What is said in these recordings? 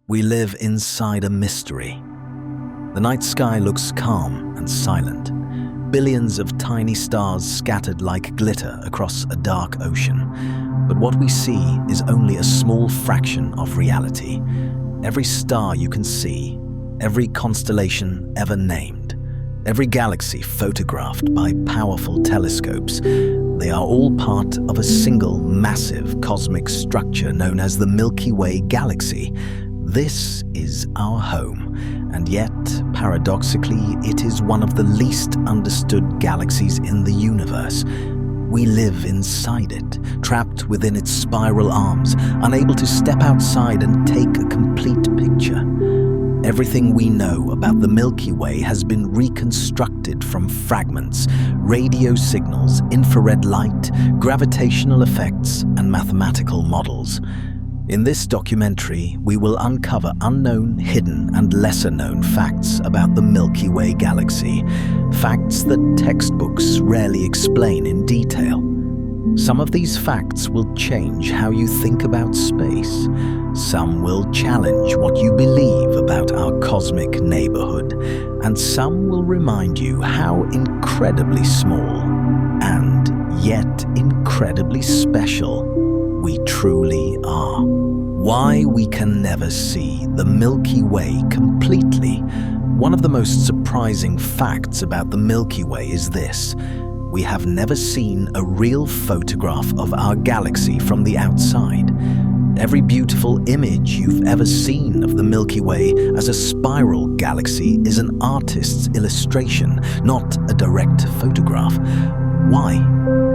We live inside a mystery. The night sky looks calm and silent. Billions of tiny stars scattered like glitter across a dark ocean. But what we see is only a small fraction of reality. Every star you can see, every constellation ever named, every galaxy photographed by powerful telescopes, they are all part of a single massive cosmic structure known as the Milky Way Galaxy. This is our home, and yet, paradoxically, it is one of the least understood galaxies in the universe. We live inside it, trapped within its spiral arms, unable to step outside and take a complete picture. Everything we know about the Milky Way has been reconstructed from fragments, radio signals, infrared light, gravitational effects, and mathematical models. In this documentary, we will uncover unknown, hidden, and lesser-known facts about the Milky Way Galaxy, facts that textbooks rarely explain in detail. Some of these facts will change how you think about space. Some will challenge what you believe about our cosmic neighborhood, and some will remind you how incredibly small and yet incredibly special we truly are. Why we can never see the Milky Way completely. One of the most surprising facts about the Milky Way is this: we have never seen a real photograph of our galaxy from the outside. Every beautiful image you've ever seen of the Milky Way as a spiral galaxy is an artist's illustration, not a direct photograph. Why?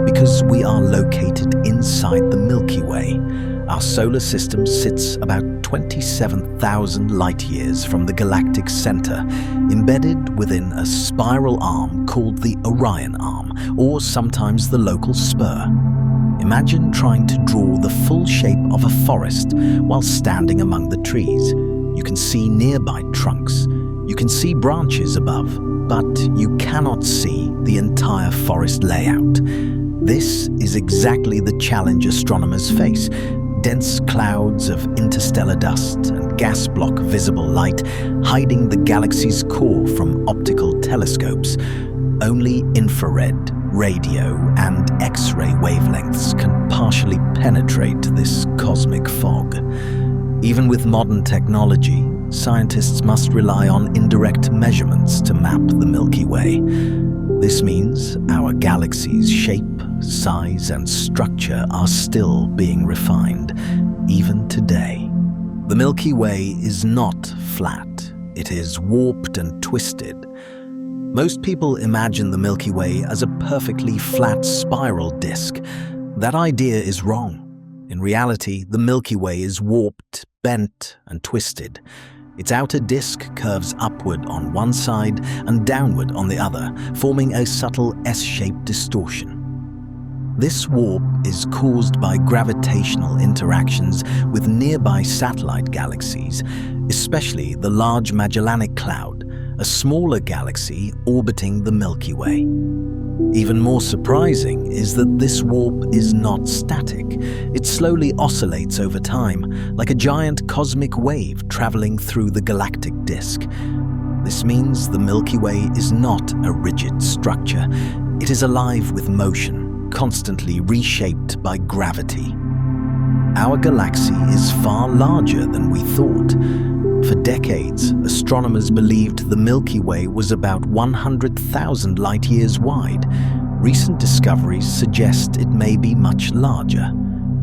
Because we are located inside the Milky Way. Our solar system sits about 27,000 light-years from the galactic center, embedded within a spiral arm called the Orion Arm, or sometimes the local spur. Imagine trying to draw the full shape of a forest while standing among the trees. You can see nearby trunks. You can see branches above, but you cannot see the entire forest layout. This is exactly the challenge astronomers face. Dense clouds of interstellar dust and gas block visible light hiding the galaxy's core from optical telescopes. Only infrared, radio, and X-ray wavelengths can partially penetrate this cosmic fog. Even with modern technology, scientists must rely on indirect measurements to map the Milky Way. This means our galaxy's shape, size, and structure are still being refined, even today. The Milky Way is not flat. It is warped and twisted. Most people imagine the Milky Way as a perfectly flat spiral disk. That idea is wrong. In reality, the Milky Way is warped, bent, and twisted. Its outer disk curves upward on one side and downward on the other, forming a subtle S-shaped distortion. This warp is caused by gravitational interactions with nearby satellite galaxies, especially the Large Magellanic Cloud, a smaller galaxy orbiting the Milky Way. Even more surprising is that this warp is not static. It slowly oscillates over time, like a giant cosmic wave traveling through the galactic disk. This means the Milky Way is not a rigid structure. It is alive with motion, constantly reshaped by gravity. Our galaxy is far larger than we thought. For decades, astronomers believed the Milky Way was about 100,000 light-years wide. Recent discoveries suggest it may be much larger.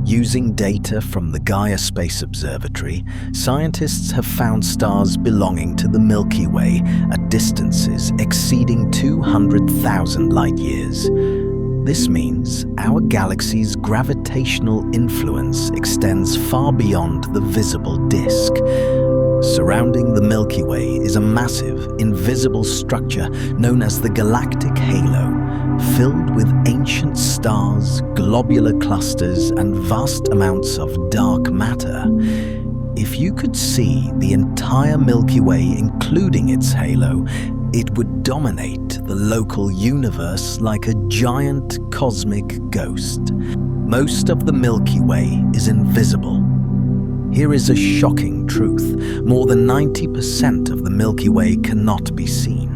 Using data from the Gaia Space Observatory, scientists have found stars belonging to the Milky Way at distances exceeding 200,000 light-years. This means our galaxy's gravitational influence extends far beyond the visible disk. Surrounding the Milky Way is a massive, invisible structure known as the galactic halo, filled with ancient stars, globular clusters, and vast amounts of dark matter. If you could see the entire Milky Way, including its halo, it would dominate the local universe like a giant cosmic ghost. Most of the Milky Way is invisible. Here is a shocking truth. more than 90% of the Milky Way cannot be seen.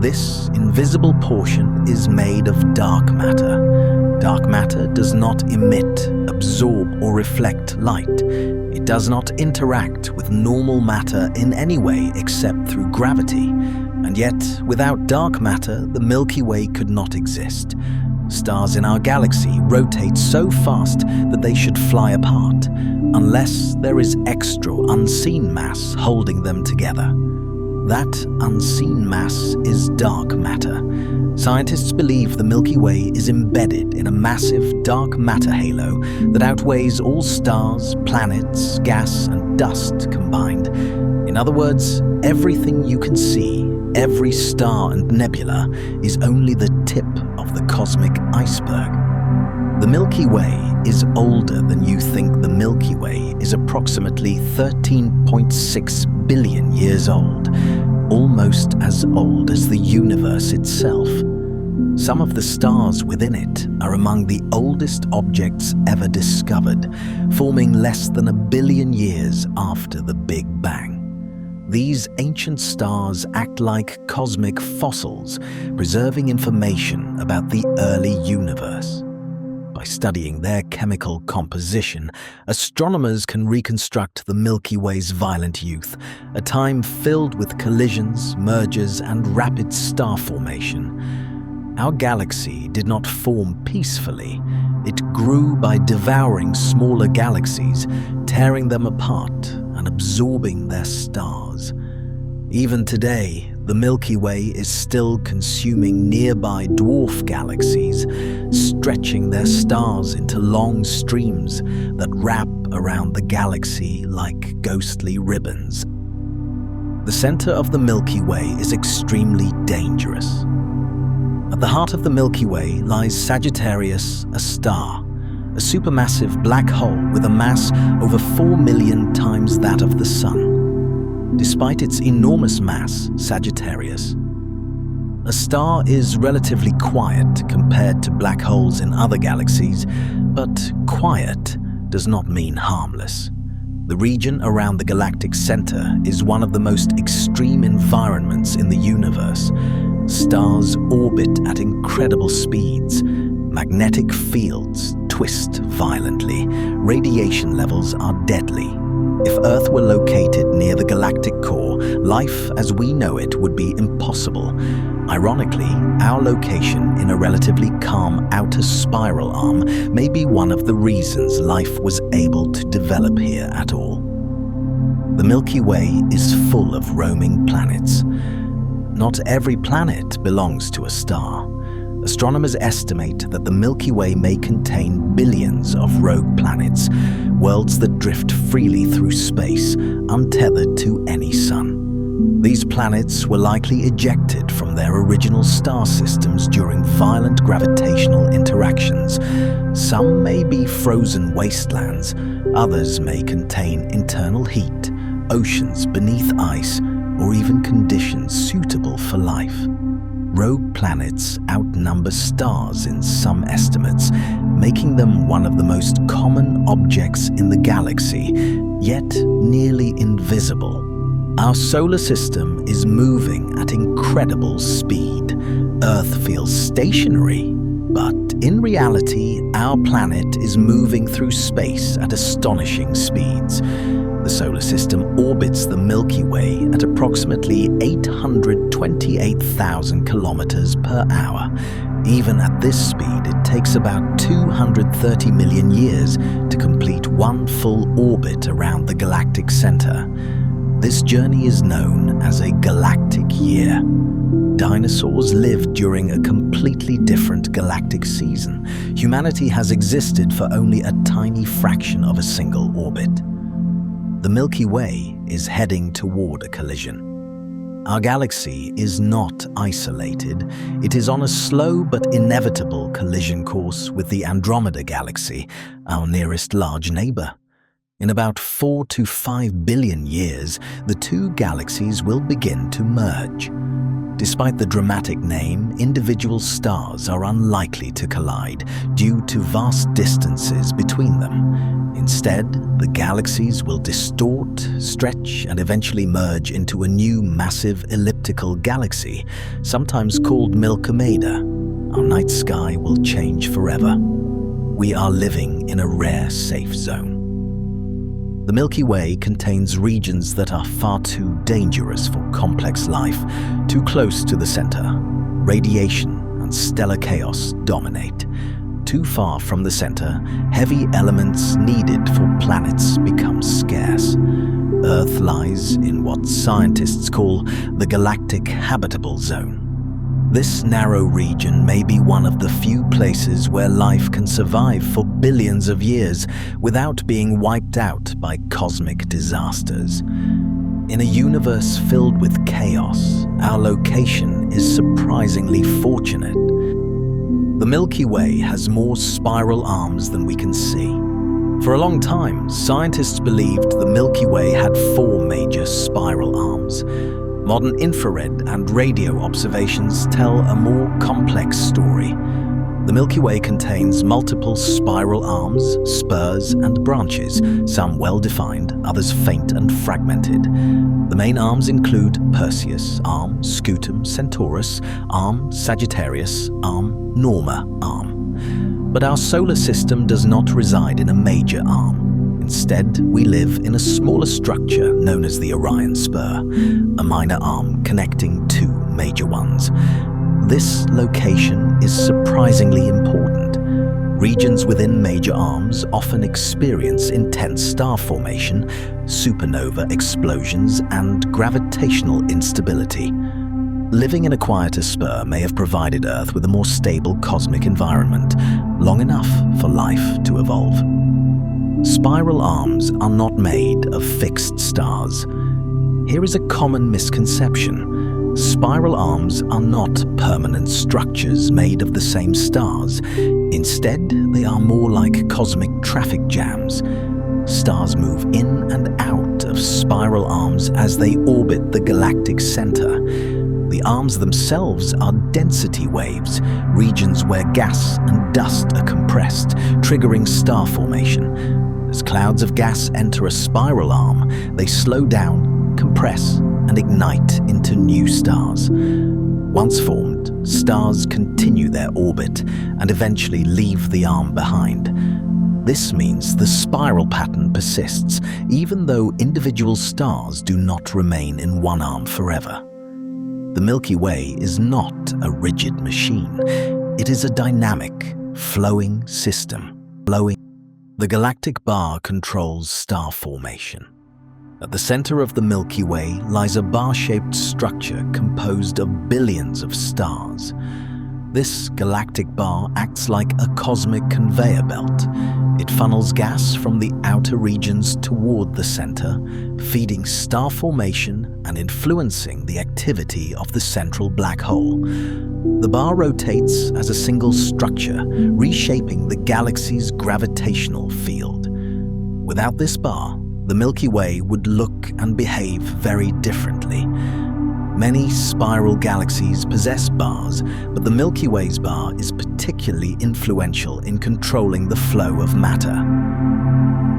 This invisible portion is made of dark matter. Dark matter does not emit, absorb, or reflect light. It does not interact with normal matter in any way except through gravity. And yet, without dark matter, the Milky Way could not exist. Stars in our galaxy rotate so fast that they should fly apart, unless there is extra unseen mass holding them together. That unseen mass is dark matter. Scientists believe the Milky Way is embedded in a massive dark matter halo that outweighs all stars, planets, gas, and dust combined. In other words, everything you can see, every star and nebula, is only the tip of the cosmic iceberg. The Milky Way is older than you think. The Milky Way is approximately 13.6 billion years old, almost as old as the universe itself. Some of the stars within it are among the oldest objects ever discovered, forming less than 1 billion years after the Big Bang. These ancient stars act like cosmic fossils, preserving information about the early universe. By studying their chemical composition, astronomers can reconstruct the Milky Way's violent youth, a time filled with collisions, mergers, and rapid star formation. Our galaxy did not form peacefully. It grew by devouring smaller galaxies, tearing them apart and absorbing their stars. Even today, the Milky Way is still consuming nearby dwarf galaxies, stretching their stars into long streams that wrap around the galaxy like ghostly ribbons. The center of the Milky Way is extremely dangerous. At the heart of the Milky Way lies Sagittarius, a star, a supermassive black hole with a mass over 4 million times that of the Sun. Despite its enormous mass, Sagittarius, a star is relatively quiet compared to black holes in other galaxies, but quiet does not mean harmless. The region around the galactic center is one of the most extreme environments in the universe. Stars orbit at incredible speeds. Magnetic fields twist violently. Radiation levels are deadly. If Earth were located near the galactic core, life as we know it would be impossible. Ironically, our location in a relatively calm outer spiral arm may be one of the reasons life was able to develop here at all. The Milky Way is full of roaming planets. Not every planet belongs to a star. Astronomers estimate that the Milky Way may contain billions of rogue planets, worlds that drift freely through space, untethered to any sun. These planets were likely ejected from their original star systems during violent gravitational interactions. Some may be frozen wastelands, others may contain internal heat, oceans beneath ice, or even conditions suitable for life. Rogue planets outnumber stars in some estimates, making them one of the most common objects in the galaxy, yet nearly invisible. Our solar system is moving at incredible speed. Earth feels stationary, but in reality, our planet is moving through space at astonishing speeds. The solar system orbits the Milky Way at approximately 828,000 kilometers per hour. Even at this speed, it takes about 230 million years to complete one full orbit around the galactic center. This journey is known as a galactic year. Dinosaurs lived during a completely different galactic season. Humanity has existed for only a tiny fraction of a single orbit. The Milky Way is heading toward a collision. Our galaxy is not isolated. It is on a slow but inevitable collision course with the Andromeda Galaxy, our nearest large neighbor. In about 4 to 5 billion years, the two galaxies will begin to merge. Despite the dramatic name, individual stars are unlikely to collide due to vast distances between them. Instead, the galaxies will distort, stretch, and eventually merge into a new massive elliptical galaxy, sometimes called Milkomeda. Our night sky will change forever. We are living in a rare safe zone. The Milky Way contains regions that are far too dangerous for complex life, too close to the center. Radiation and stellar chaos dominate. Too far from the center, heavy elements needed for planets become scarce. Earth lies in what scientists call the galactic habitable zone. This narrow region may be one of the few places where life can survive for billions of years without being wiped out by cosmic disasters. In a universe filled with chaos, our location is surprisingly fortunate. The Milky Way has more spiral arms than we can see. For a long time, scientists believed the Milky Way had 4 major spiral arms. Modern infrared and radio observations tell a more complex story. The Milky Way contains multiple spiral arms, spurs, and branches, some well-defined, others faint and fragmented. The main arms include Perseus, arm, Scutum, Centaurus, arm, Sagittarius, arm, Norma, arm. But our solar system does not reside in a major arm. Instead, we live in a smaller structure known as the Orion Spur, a minor arm connecting 2 major ones. This location is surprisingly important. Regions within major arms often experience intense star formation, supernova explosions, and gravitational instability. Living in a quieter spur may have provided Earth with a more stable cosmic environment, long enough for life to evolve. Spiral arms are not made of fixed stars. Here is a common misconception. Spiral arms are not permanent structures made of the same stars. Instead, they are more like cosmic traffic jams. Stars move in and out of spiral arms as they orbit the galactic center. The arms themselves are density waves, regions where gas and dust are compressed, triggering star formation. As clouds of gas enter a spiral arm, they slow down, compress, and ignite into new stars. Once formed, stars continue their orbit and eventually leave the arm behind. This means the spiral pattern persists, even though individual stars do not remain in one arm forever. The Milky Way is not a rigid machine. It is a dynamic, flowing system. The galactic bar controls star formation. At the center of the Milky Way lies a bar-shaped structure composed of billions of stars. This galactic bar acts like a cosmic conveyor belt. It funnels gas from the outer regions toward the center, feeding star formation and influencing the activity of the central black hole. The bar rotates as a single structure, reshaping the galaxy's gravitational field. Without this bar, the Milky Way would look and behave very differently. Many spiral galaxies possess bars, but the Milky Way's bar is particularly influential in controlling the flow of matter.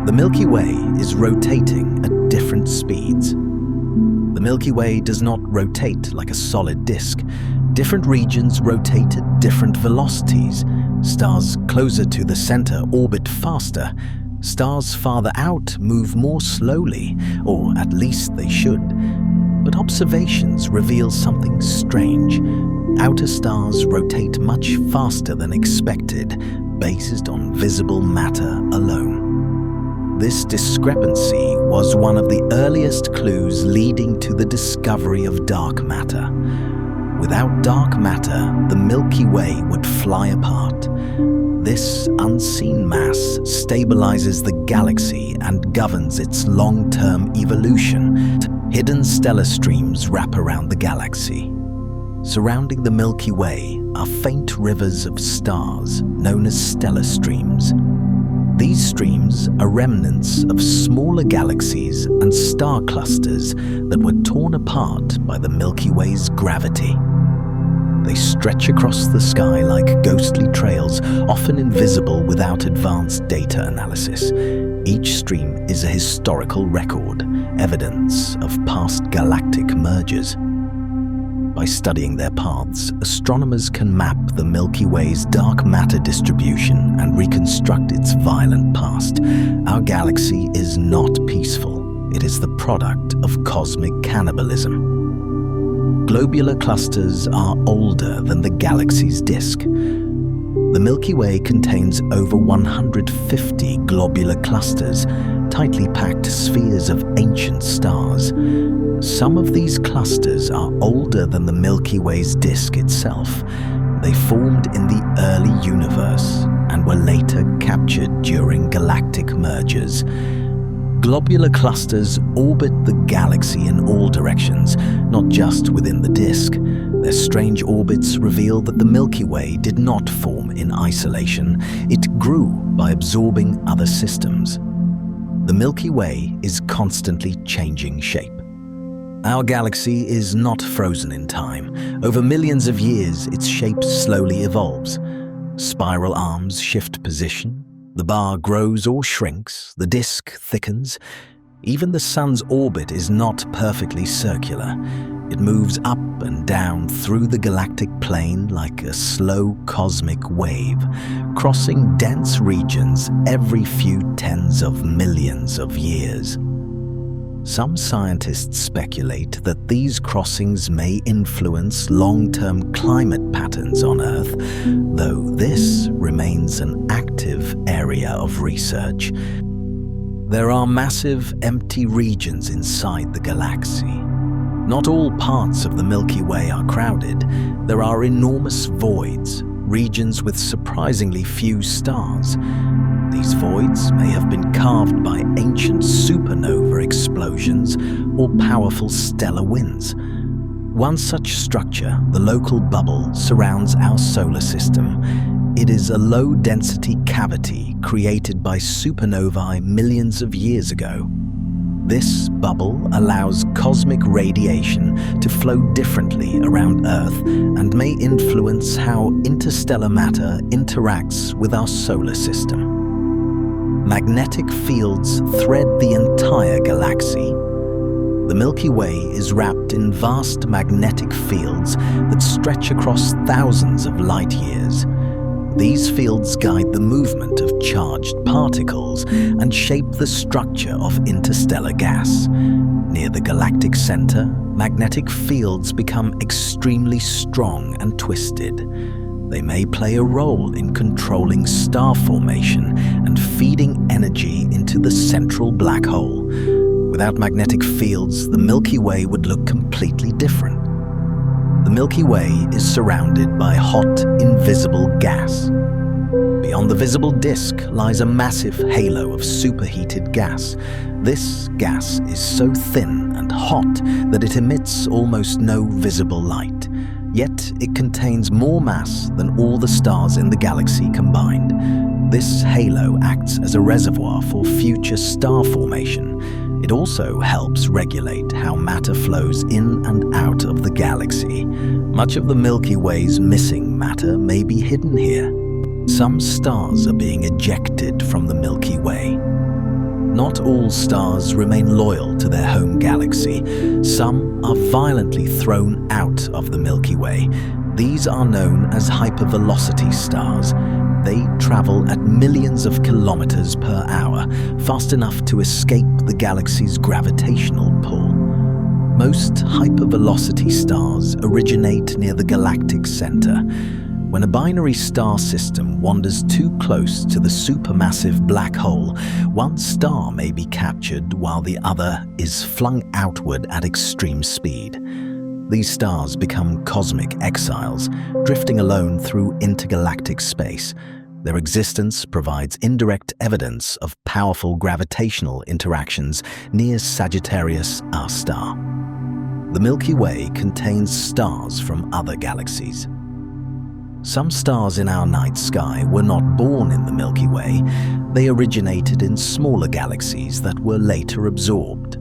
The Milky Way is rotating at different speeds. The Milky Way does not rotate like a solid disk. Different regions rotate at different velocities. Stars closer to the center orbit faster. Stars farther out move more slowly, or at least they should. But observations reveal something strange. Outer stars rotate much faster than expected, based on visible matter alone. This discrepancy was one of the earliest clues leading to the discovery of dark matter. Without dark matter, the Milky Way would fly apart. This unseen mass stabilizes the galaxy and governs its long-term evolution. Hidden stellar streams wrap around the galaxy. Surrounding the Milky Way are faint rivers of stars known as stellar streams. These streams are remnants of smaller galaxies and star clusters that were torn apart by the Milky Way's gravity. They stretch across the sky like ghostly trails, often invisible without advanced data analysis. Each stream is a historical record, evidence of past galactic mergers. By studying their paths, astronomers can map the Milky Way's dark matter distribution and reconstruct its violent past. Our galaxy is not peaceful. It is the product of cosmic cannibalism. Globular clusters are older than the galaxy's disk. The Milky Way contains over 150 globular clusters, tightly packed spheres of ancient stars. Some of these clusters are older than the Milky Way's disk itself. They formed in the early universe and were later captured during galactic mergers. Globular clusters orbit the galaxy in all directions, not just within the disk. Their strange orbits reveal that the Milky Way did not form in isolation. It grew by absorbing other systems. The Milky Way is constantly changing shape. Our galaxy is not frozen in time. Over millions of years, its shape slowly evolves. Spiral arms shift position. The bar grows or shrinks. The disk thickens. Even the sun's orbit is not perfectly circular. It moves up and down through the galactic plane like a slow cosmic wave, crossing dense regions every few tens of millions of years. Some scientists speculate that these crossings may influence long-term climate patterns on Earth, though this remains an active area of research. There are massive empty regions inside the galaxy. Not all parts of the Milky Way are crowded. There are enormous voids, regions with surprisingly few stars. These voids may have been carved by ancient supernova explosions or powerful stellar winds. One such structure, the local bubble, surrounds our solar system. It is a low-density cavity created by supernovae millions of years ago. This bubble allows cosmic radiation to flow differently around Earth and may influence how interstellar matter interacts with our solar system. Magnetic fields thread the entire galaxy. The Milky Way is wrapped in vast magnetic fields that stretch across thousands of light years. These fields guide the movement of charged particles and shape the structure of interstellar gas. Near the galactic center, magnetic fields become extremely strong and twisted. They may play a role in controlling star formation and feeding energy into the central black hole. Without magnetic fields, the Milky Way would look completely different. The Milky Way is surrounded by hot, invisible gas. Beyond the visible disk lies a massive halo of superheated gas. This gas is so thin and hot that it emits almost no visible light. Yet it contains more mass than all the stars in the galaxy combined. This halo acts as a reservoir for future star formation. It also helps regulate how matter flows in and out of the galaxy. Much of the Milky Way's missing matter may be hidden here. Some stars are being ejected from the Milky Way. Not all stars remain loyal to their home galaxy. Some are violently thrown out of the Milky Way. These are known as hypervelocity stars. They travel at millions of kilometers per hour, fast enough to escape the galaxy's gravitational pull. Most hypervelocity stars originate near the galactic center. When a binary star system wanders too close to the supermassive black hole, one star may be captured while the other is flung outward at extreme speed. These stars become cosmic exiles, drifting alone through intergalactic space. Their existence provides indirect evidence of powerful gravitational interactions near Sagittarius A star. The Milky Way contains stars from other galaxies. Some stars in our night sky were not born in the Milky Way. They originated in smaller galaxies that were later absorbed.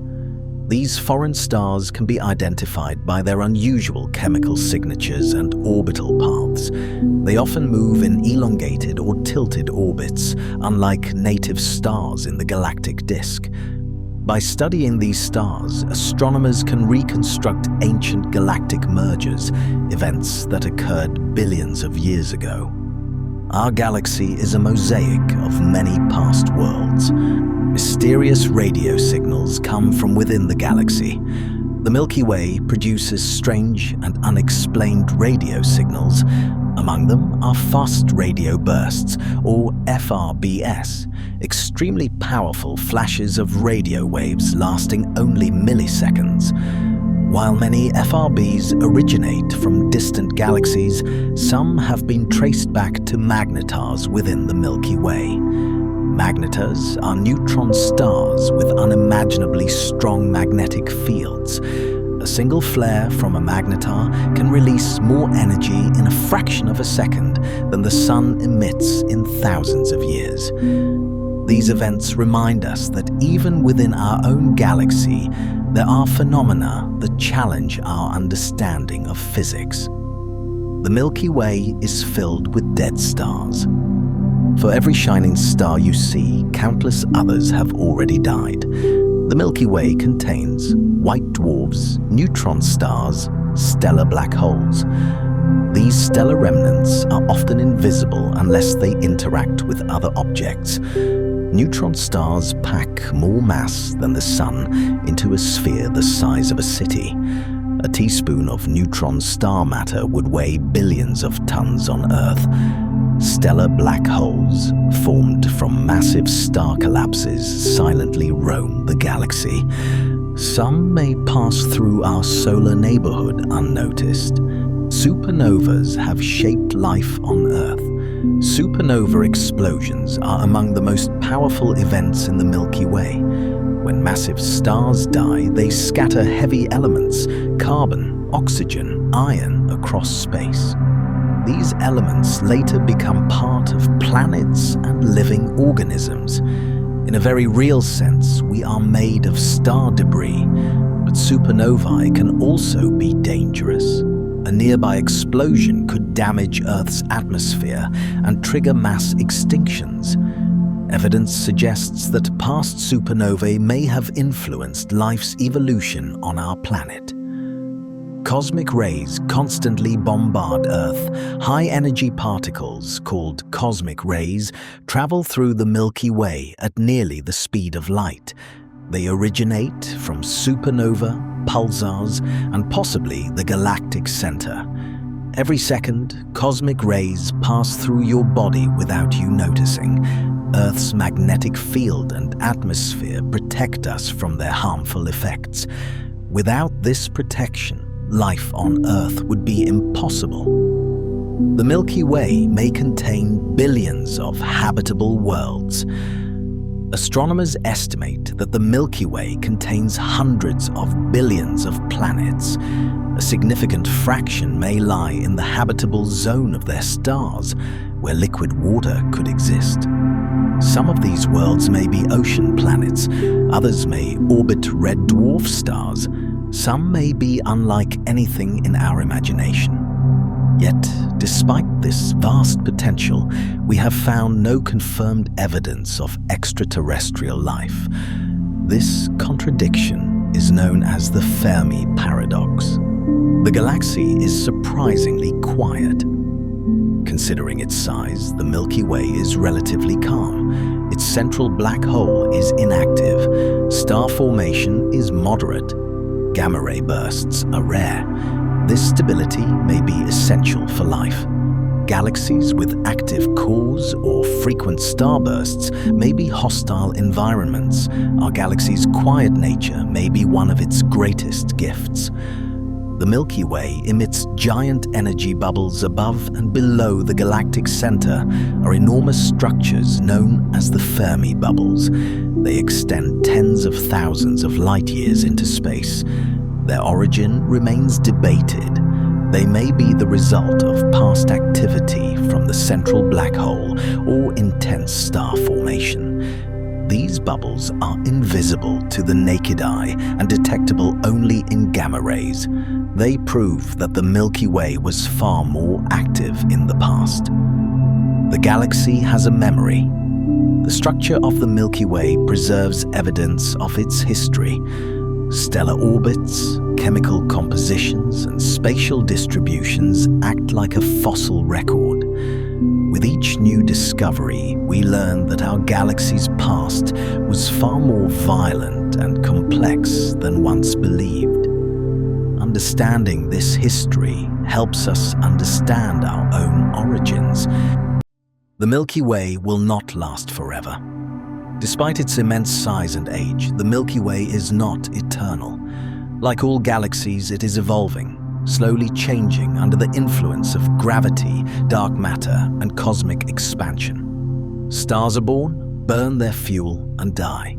These foreign stars can be identified by their unusual chemical signatures and orbital paths. They often move in elongated or tilted orbits, unlike native stars in the galactic disk. By studying these stars, astronomers can reconstruct ancient galactic mergers, events that occurred billions of years ago. Our galaxy is a mosaic of many past worlds. Mysterious radio signals come from within the galaxy. The Milky Way produces strange and unexplained radio signals. Among them are fast radio bursts, or FRBS, extremely powerful flashes of radio waves lasting only milliseconds. While many FRBs originate from distant galaxies, some have been traced back to magnetars within the Milky Way. Magnetars are neutron stars with unimaginably strong magnetic fields. A single flare from a magnetar can release more energy in a fraction of a second than the Sun emits in thousands of years. These events remind us that even within our own galaxy, there are phenomena that challenge our understanding of physics. The Milky Way is filled with dead stars. For every shining star you see, countless others have already died. The Milky Way contains white dwarfs, neutron stars, stellar black holes. These stellar remnants are often invisible unless they interact with other objects. Neutron stars pack more mass than the Sun into a sphere the size of a city. A teaspoon of neutron star matter would weigh billions of tons on Earth. Stellar black holes, formed from massive star collapses, silently roam the galaxy. Some may pass through our solar neighborhood unnoticed. Supernovas have shaped life on Earth. Supernova explosions are among the most powerful events in the Milky Way. When massive stars die, they scatter heavy elements, carbon, oxygen, iron, across space. These elements later become part of planets and living organisms. In a very real sense, we are made of star debris, but supernovae can also be dangerous. A nearby explosion could damage Earth's atmosphere and trigger mass extinctions. Evidence suggests that past supernovae may have influenced life's evolution on our planet. Cosmic rays constantly bombard Earth. High-energy particles, called cosmic rays, travel through the Milky Way at nearly the speed of light. They originate from supernova, pulsars, and possibly the galactic center. Every second, cosmic rays pass through your body without you noticing. Earth's magnetic field and atmosphere protect us from their harmful effects. Without this protection, life on Earth would be impossible. The Milky Way may contain billions of habitable worlds. Astronomers estimate that the Milky Way contains hundreds of billions of planets. A significant fraction may lie in the habitable zone of their stars, where liquid water could exist. Some of these worlds may be ocean planets, others may orbit red dwarf stars, some may be unlike anything in our imagination. Yet, despite this vast potential, we have found no confirmed evidence of extraterrestrial life. This contradiction is known as the Fermi paradox. The galaxy is surprisingly quiet. Considering its size, the Milky Way is relatively calm. Its central black hole is inactive. Star formation is moderate. Gamma ray bursts are rare. This stability may be essential for life. Galaxies with active cores or frequent starbursts may be hostile environments. Our galaxy's quiet nature may be one of its greatest gifts. The Milky Way emits giant energy bubbles above and below the galactic center are enormous structures known as the Fermi bubbles. They extend tens of thousands of light years into space. Their origin remains debated. They may be the result of past activity from the central black hole or intense star formation. These bubbles are invisible to the naked eye and detectable only in gamma rays. They prove that the Milky Way was far more active in the past. The galaxy has a memory. The structure of the Milky Way preserves evidence of its history. Stellar orbits, chemical compositions, and spatial distributions act like a fossil record. With each new discovery, we learn that our galaxy's past was far more violent and complex than once believed. Understanding this history helps us understand our own origins. The Milky Way will not last forever. Despite its immense size and age, the Milky Way is not eternal. Like all galaxies, it is evolving, slowly changing under the influence of gravity, dark matter, and cosmic expansion. Stars are born, burn their fuel, and die.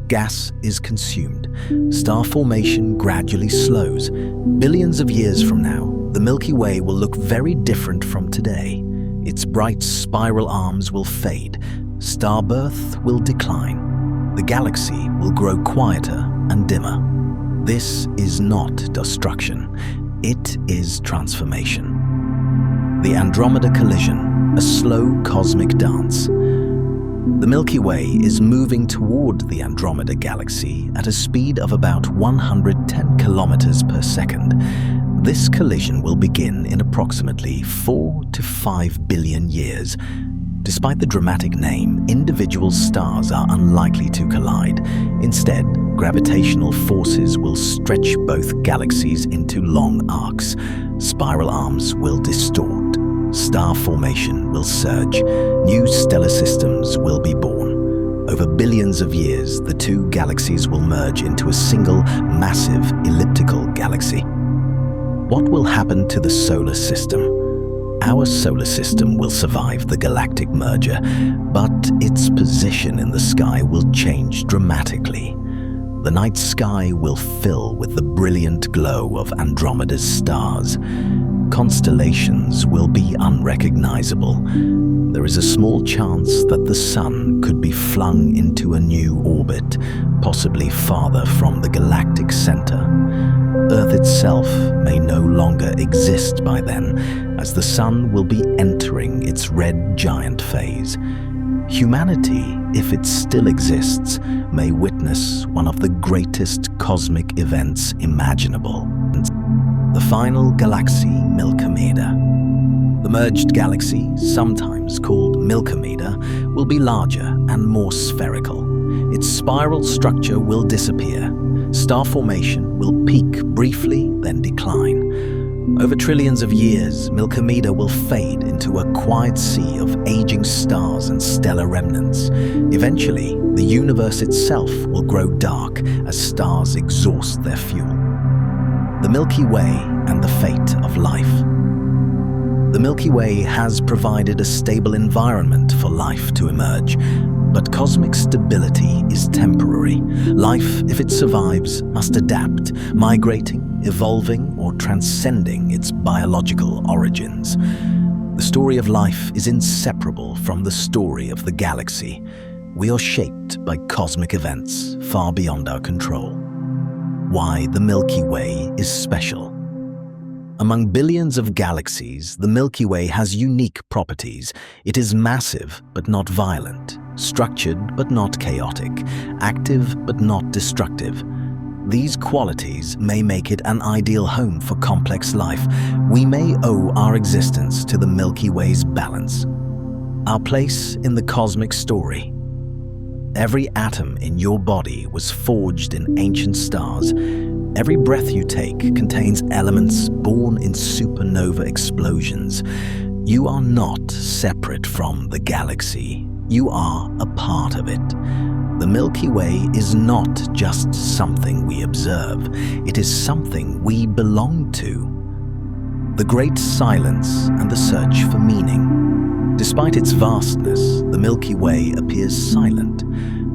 Gas is consumed. Star formation gradually slows. Billions of years from now, the Milky Way will look very different from today. Its bright spiral arms will fade. Star birth will decline. The galaxy will grow quieter and dimmer. This is not destruction. It is transformation. The Andromeda collision, a slow cosmic dance. The Milky Way is moving toward the Andromeda Galaxy at a speed of about 110 kilometers per second. This collision will begin in approximately 4 to 5 billion years. Despite the dramatic name, individual stars are unlikely to collide. Instead, gravitational forces will stretch both galaxies into long arcs. Spiral arms will distort. Star formation will surge. New stellar systems will be born. Over billions of years, the two galaxies will merge into a single, massive, elliptical galaxy. What will happen to the solar system? Our solar system will survive the galactic merger, but its position in the sky will change dramatically. The night sky will fill with the brilliant glow of Andromeda's stars. Constellations will be unrecognizable. There is a small chance that the Sun could be flung into a new orbit, possibly farther from the galactic center. Earth itself may no longer exist by then, as the Sun will be entering its red giant phase. Humanity, if it still exists, may witness one of the greatest cosmic events imaginable. The final galaxy, Milkomeda. The merged galaxy, sometimes called Milkomeda, will be larger and more spherical. Its spiral structure will disappear. Star formation will peak briefly, then decline. Over trillions of years, Milkomeda will fade into a quiet sea of aging stars and stellar remnants. Eventually, the universe itself will grow dark as stars exhaust their fuel. The Milky Way and the fate of life. The Milky Way has provided a stable environment for life to emerge, but cosmic stability is temporary. Life, if it survives, must adapt, migrating, evolving, or transcending its biological origins. The story of life is inseparable from the story of the galaxy. We are shaped by cosmic events far beyond our control. Why the Milky Way is special. Among billions of galaxies, the Milky Way has unique properties. It is massive but not violent, structured but not chaotic, active but not destructive. These qualities may make it an ideal home for complex life. We may owe our existence to the Milky Way's balance. Our place in the cosmic story. Every atom in your body was forged in ancient stars. Every breath you take contains elements born in supernova explosions. You are not separate from the galaxy. You are a part of it. The Milky Way is not just something we observe. It is something we belong to. The great silence and the search for meaning. Despite its vastness, the Milky Way appears silent.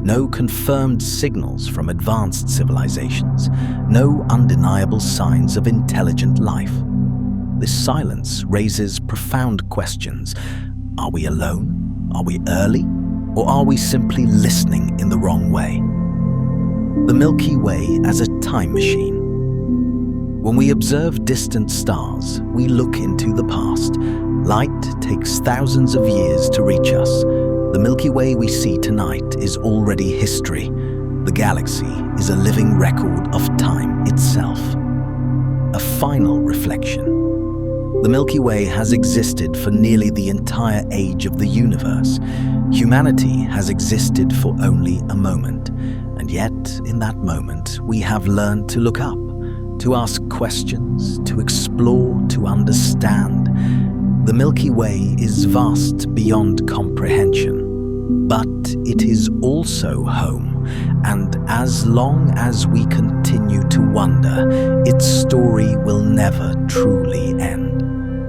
No confirmed signals from advanced civilizations. No undeniable signs of intelligent life. This silence raises profound questions. Are we alone? Are we early? Or are we simply listening in the wrong way? The Milky Way as a time machine. When we observe distant stars, we look into the past. Light takes thousands of years to reach us. The Milky Way we see tonight is already history. The galaxy is a living record of time itself. A final reflection. The Milky Way has existed for nearly the entire age of the universe. Humanity has existed for only a moment, and yet in that moment we have learned to look up, to ask questions, to explore, to understand. The Milky Way is vast beyond comprehension, but it is also home, and as long as we continue to wonder, its story will never truly end.